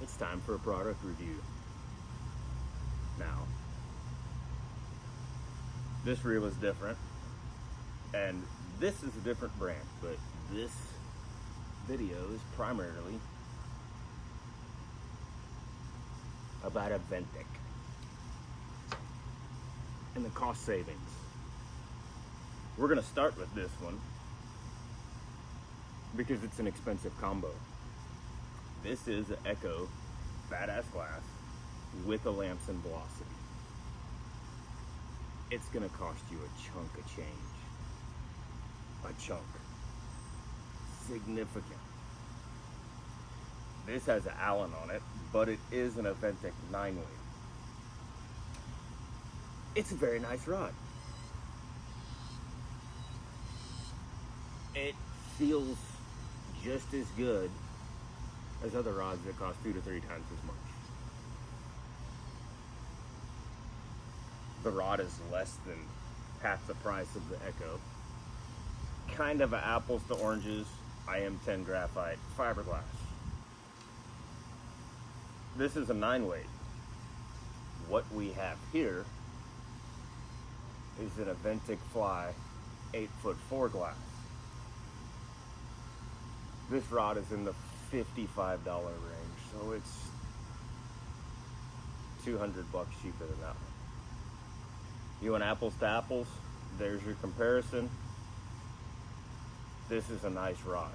it's time for a product review. Now, this reel is different, and this is a different brand, but this video is primarily about Aventik and the cost savings. We're gonna start with this one because it's an expensive combo. This is an Echo Badass Glass with a Lamson Velocity. It's gonna cost you a chunk of change. A chunk. Significant. This has an Allen on it, but it is an Aventik 9-weight. It's a very nice rod. It feels just as good as other rods that cost 2 to 3 times as much. The rod is less than half the price of the Echo. Kind of an apples to oranges IM10 graphite fiberglass. This is a 9-weight. What we have here is an Aventik Fly 8'4" glass. This rod is in the $55 range, so it's $200 cheaper than that one. You want apples to apples? There's your comparison. This is a nice rod.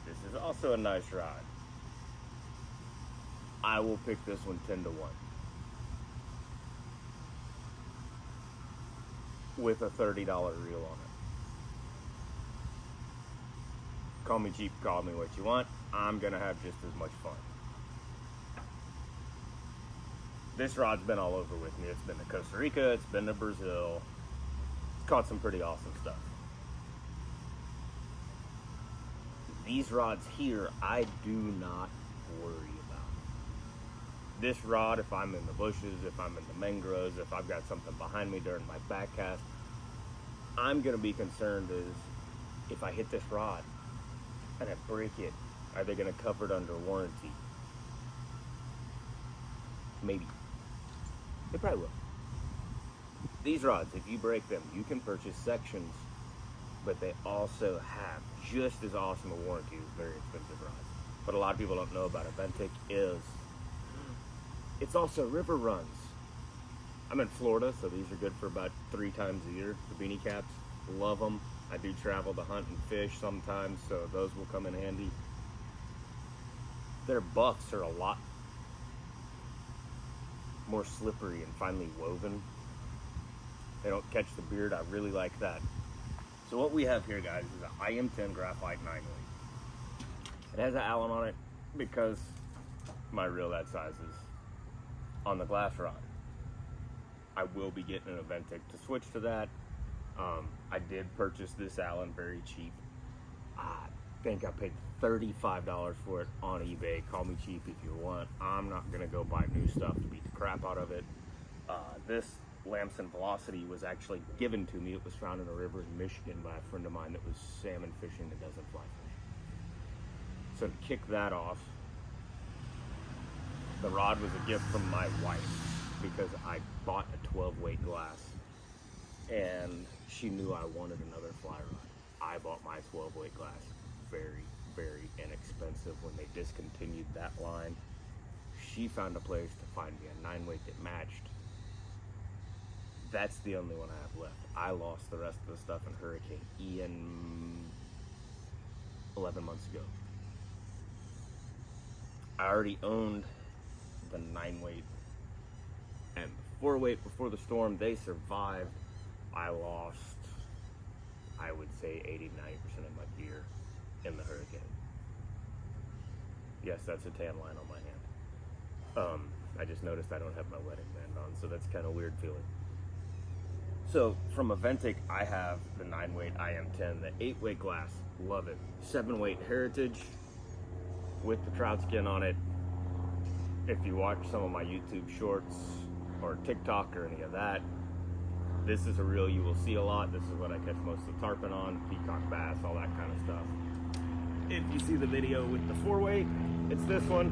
This is also a nice rod. I will pick this one 10 to 1. With a $30 reel on it. Call me cheap, call me what you want. I'm gonna have just as much fun. This rod's been all over with me. It's been to Costa Rica, it's been to Brazil. It's caught some pretty awesome stuff. These rods here, I do not worry about. This rod, if I'm in the bushes, if I'm in the mangroves, if I've got something behind me during my backcast, I'm gonna be concerned is if I hit this rod and I break it, are they gonna cover it under warranty? Maybe. They probably will. These rods, if you break them, you can purchase sections, but they also have just as awesome a warranty as very expensive rods. But a lot of people don't know about Aventik is it's also river runs. I'm in Florida, so these are good for about 3 times a year. The beanie caps, love them. I do travel to hunt and fish sometimes, so those will come in handy. Their buffs are a lot more slippery and finely woven. They don't catch the beard. I really like that. So what we have here, guys, is an IM10 graphite 9-weight. It has an Allen on it because my reel that size is on the glass rod. I will be getting an Aventik to switch to that. I did purchase this Allen very cheap. I think I paid $35 for it on eBay. Call me cheap if you want. I'm not gonna go buy new stuff to beat the crap out of it. This Lamson Velocity was actually given to me. It was found in a river in Michigan by a friend of mine that was salmon fishing that doesn't fly fish. So to kick that off, the rod was a gift from my wife because I bought a 12-weight glass and she knew I wanted another fly rod. I bought my 12-weight glass very, very inexpensive when they discontinued that line. She found a place to find me a 9-weight that matched. That's the only one I have left. I lost the rest of the stuff in Hurricane Ian 11 months ago. I already owned the 9-weight and the 4-weight before the storm. They survived. I lost, I would say 80-90% of my gear in the hurricane. Yes, that's a tan line on my hand. I just noticed I don't have my wedding band on, so that's kind of weird feeling. So from Aventik, I have the 9-weight IM10, the 8-weight glass, love it. 7-weight Heritage with the trout skin on it. If you watch some of my YouTube shorts or TikTok or any of that, this is a reel you will see a lot. This is what I catch most of the tarpon on, peacock bass, all that kind of stuff. If you see the video with the 4-weight, it's this one.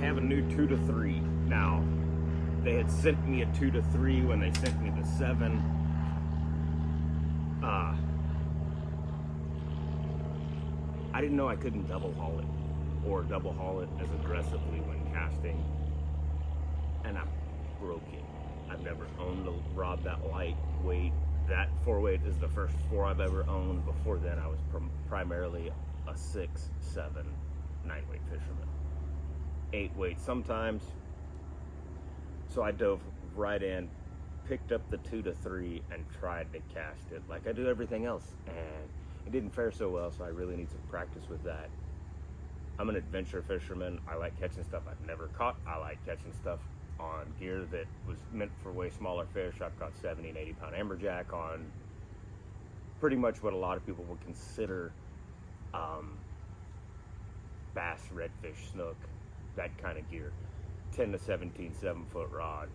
have a new 2 to 3 now. They had sent me a 2 to 3 when they sent me the 7. I didn't know I couldn't double haul it, or double haul it as aggressively when casting, and I broke it. I've never owned a rod that lightweight. That 4-weight is the first 4 I've ever owned. Before then, I was primarily a 6, 7, 9-weight fisherman. 8-weight sometimes. So I dove right in, picked up the 2 to 3, and tried to cast it like I do everything else. And it didn't fare so well, so I really need some practice with that. I'm an adventure fisherman. I like catching stuff I've never caught. I like catching stuff on gear that was meant for way smaller fish. I've caught 70 and 80 pound amberjack on pretty much what a lot of people would consider bass, redfish, snook, that kind of gear. 10 to 17 7-foot rod,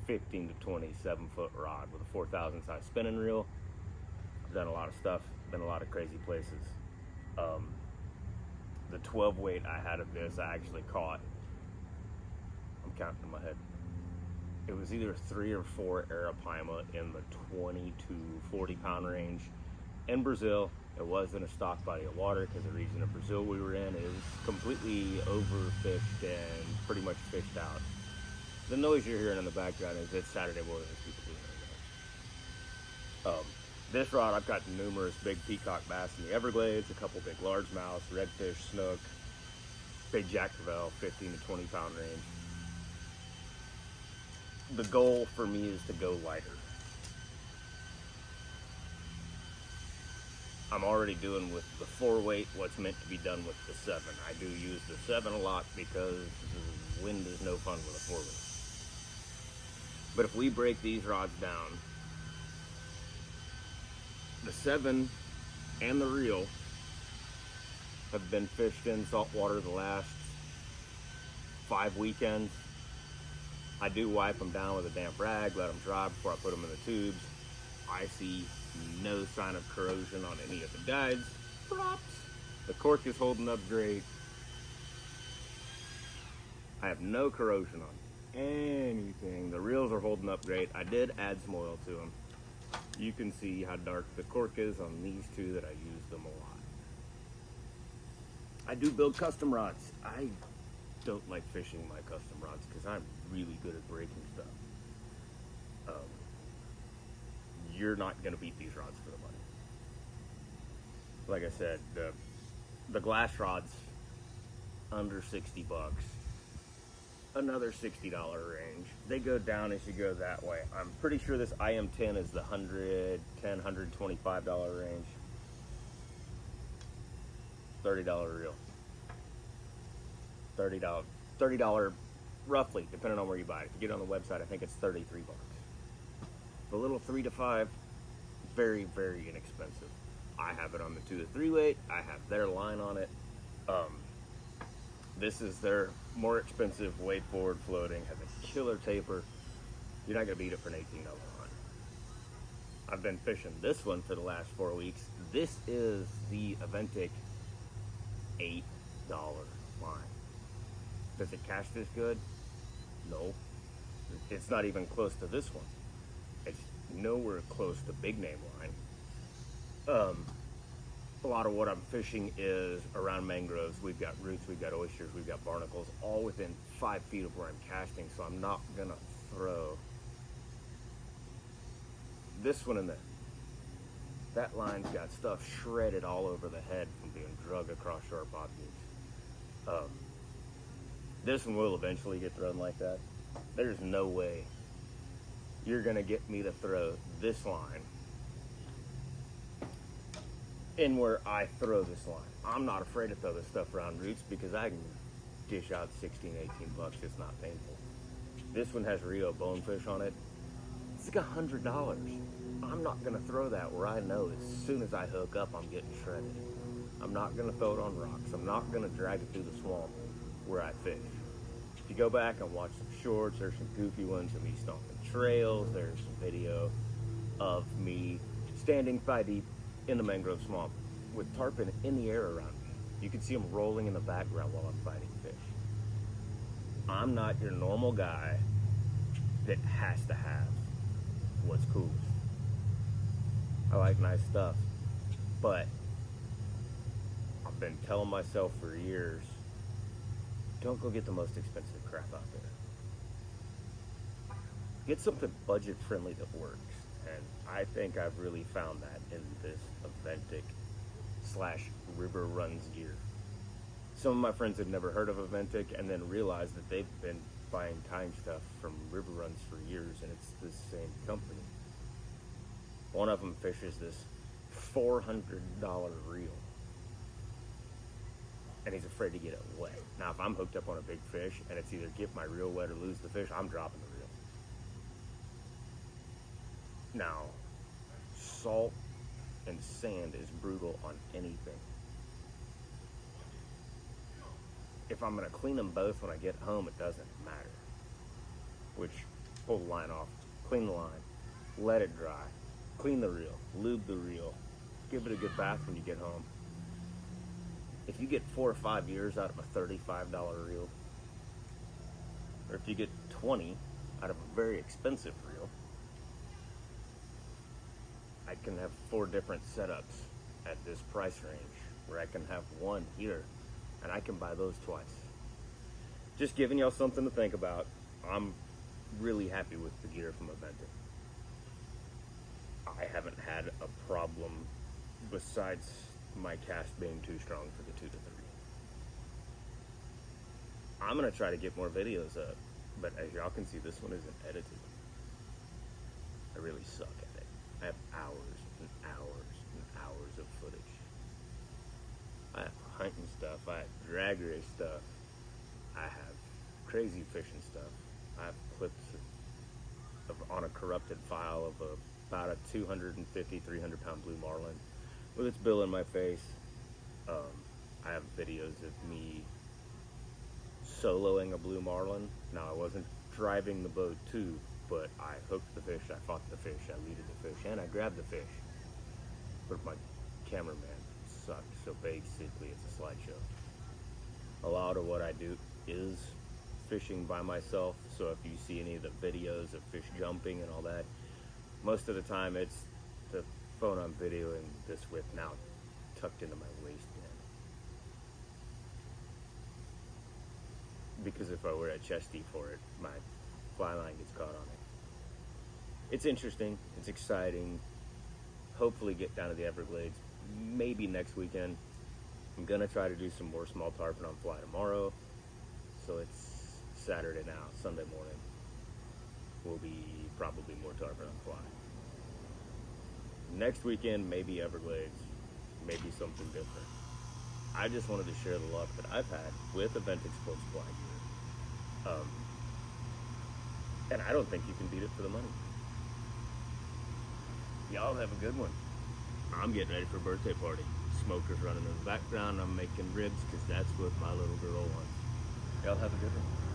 15 to 20 7-foot rod with a 4,000 size spinning reel. I've done a lot of stuff, been a lot of crazy places. The 12-weight I had of this, I actually caught, I'm counting in my head, it was either 3 or 4 arapaima in the 20 to 40 pound range in Brazil. It wasn't a stock body of water because the region of Brazil we were in is completely overfished and pretty much fished out. The noise you're hearing in the background is it's Saturday morning. This rod, I've got numerous big peacock bass in the Everglades, a couple big largemouth, redfish, snook, big jack crevalle, 15 to 20 pound range. The goal for me is to go lighter. I'm already doing with the 4-weight what's meant to be done with the 7. I do use the 7 a lot because wind is no fun with a 4-weight. But if we break these rods down, the 7 and the reel have been fished in saltwater the last 5 weekends. I do wipe them down with a damp rag, let them dry before I put them in the tubes. I see no sign of corrosion on any of the guides. Props. The cork is holding up great. I have no corrosion on anything. The reels are holding up great. I did add some oil to them. You can see how dark the cork is on these 2 that I use them a lot. I do build custom rods. I don't like fishing my custom rods because I'm really good at breaking stuff. You're not going to beat these rods for the money. Like I said, the glass rods under 60 bucks, another $60 range. They go down as you go that way. I'm pretty sure this IM10 is the $110, $125 range. $30 reel. $30 roughly, depending on where you buy it. If you get it on the website, I think it's 33 bucks. The little 3 to 5, very, very inexpensive. I have it on the 2 to 3 weight. I have their line on it. This is their more expensive weight forward floating, has a killer taper. You're not gonna beat it for an $18 line. I've been fishing this one for the last 4 weeks. This is the Aventik $8 line. Does it cast this good? No. It's not even close to this one. It's nowhere close to big name line. A lot of what I'm fishing is around mangroves. We've got roots, we've got oysters, we've got barnacles, all within 5 feet of where I'm casting, so I'm not gonna throw this one in there. That line's got stuff shredded all over the head from being drug across sharp objects. This one will eventually get thrown like that. There's no way you're gonna get me to throw this line in where I throw this line. I'm not afraid to throw this stuff around roots because I can dish out 16, 18 bucks. It's not painful. This one has Rio bonefish on it. It's like $100. I'm not gonna throw that where I know as soon as I hook up, I'm getting shredded. I'm not gonna throw it on rocks. I'm not gonna drag it through the swamp where I fish. If you go back and watch some shorts, there's some goofy ones of me stomping trails. There's some video of me standing 5 deep in the mangrove swamp with tarpon in the air around me. You can see them rolling in the background while I'm fighting fish. I'm not your normal guy that has to have what's cool. I like nice stuff, but I've been telling myself for years, don't go get the most expensive crap out there. Get something budget friendly that works. And I think I've really found that in this Aventik / River Runs gear. Some of my friends had never heard of Aventik and then realized that they've been buying time stuff from River Runs for years, and it's the same company. One of them fishes this $400 reel, and he's afraid to get it wet. Now, if I'm hooked up on a big fish and it's either get my reel wet or lose the fish, I'm dropping the reel. Now, salt and sand is brutal on anything. If I'm going to clean them both when I get home, it doesn't matter. Which, pull the line off, clean the line, let it dry, clean the reel, lube the reel, give it a good bath when you get home. If you get 4 or 5 years out of a $35 reel, or if you get 20 out of a very expensive reel, I can have 4 different setups at this price range, where I can have one here, and I can buy those twice. Just giving y'all something to think about. I'm really happy with the gear from Aventik. I haven't had a problem besides my cast being too strong for the 2 to 3. I'm gonna try to get more videos up, but as y'all can see, this one isn't edited. I really suck at it. I have hours and hours and hours of footage. I have hunting stuff, I have drag race stuff, I have crazy fishing stuff, I have clips on a corrupted file of about a 250, 300 pound blue marlin with its bill in my face. I have videos of me soloing a blue marlin. Now, I wasn't driving the boat too, but I hooked the fish, I fought the fish, I leaded the fish, and I grabbed the fish. But my cameraman sucked, so basically it's a slideshow. A lot of what I do is fishing by myself, so if you see any of the videos of fish jumping and all that, most of the time it's the phone I'm videoing this with now tucked into my waistband. Because if I were at chesty for it, my fly line gets caught on it. It's interesting, it's exciting. Hopefully get down to the Everglades maybe next weekend. I'm gonna try to do some more small tarpon on fly tomorrow. So it's Saturday now, Sunday morning will be probably more tarpon on fly. Next weekend, maybe Everglades, maybe something different. I just wanted to share the luck that I've had with Aventik Sports Fly gear. And I don't think you can beat it for the money. Y'all have a good one. I'm getting ready for a birthday party. Smoker's running in the background. I'm making ribs because that's what my little girl wants. Y'all have a good one.